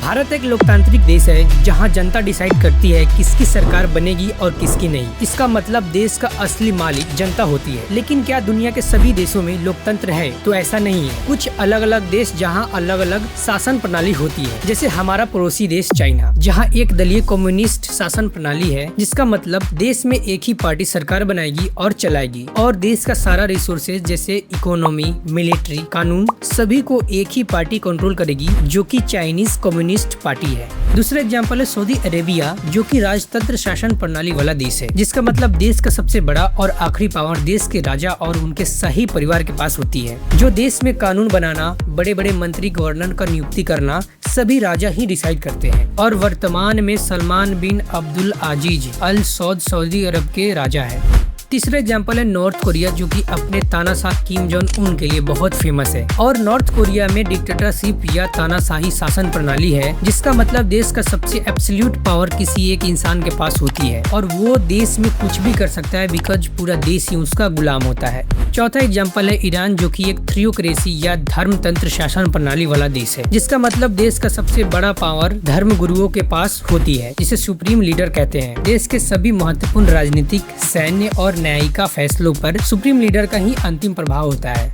भारत एक लोकतांत्रिक देश है जहां जनता डिसाइड करती है किसकी सरकार बनेगी और किसकी नहीं। इसका मतलब देश का असली मालिक जनता होती है। लेकिन क्या दुनिया के सभी देशों में लोकतंत्र है? तो ऐसा नहीं है। कुछ अलग अलग देश जहां अलग अलग शासन प्रणाली होती है, जैसे हमारा पड़ोसी देश चाइना, जहां एक दलीय कम्युनिस्ट शासन प्रणाली है, जिसका मतलब देश में एक ही पार्टी सरकार बनाएगी और चलाएगी और देश का सारा रिसोर्सेज जैसे इकोनॉमी, मिलिट्री, कानून सभी को एक ही पार्टी कंट्रोल करेगी, जो कि चाइनीज कम्युनिस्ट पार्टी है। दूसरा एग्जांपल है सऊदी अरेबिया, जो कि राजतंत्र शासन प्रणाली वाला देश है, जिसका मतलब देश का सबसे बड़ा और आखिरी पावर देश के राजा और उनके सही परिवार के पास होती है, जो देश में कानून बनाना, बड़े बड़े मंत्री गवर्नर का नियुक्ति करना सभी राजा ही डिसाइड करते हैं। और वर्तमान में सलमान बिन अब्दुल अजीज अल सौद सऊदी अरब के राजा है। तीसरा एग्जाम्पल है नॉर्थ कोरिया, जो कि अपने तानाशाह किम जोंग उन के लिए बहुत फेमस है। और नॉर्थ कोरिया में डिक्टेटरशिप या तानाशाही शासन प्रणाली है, जिसका मतलब देश का सबसे एब्सोल्यूट पावर किसी एक इंसान के पास होती है और वो देश में कुछ भी कर सकता है, बिकॉज पूरा देश ही उसका गुलाम होता है। चौथा एग्जाम्पल है ईरान, जो कि एक थ्रियोक्रेसी या धर्मतंत्र शासन प्रणाली वाला देश है, जिसका मतलब देश का सबसे बड़ा पावर धर्म गुरुओं के पास होती है, जिसे सुप्रीम लीडर कहते हैं। देश के सभी महत्वपूर्ण राजनीतिक, सैन्य और न्यायिक फैसलों पर सुप्रीम लीडर का ही अंतिम प्रभाव होता है।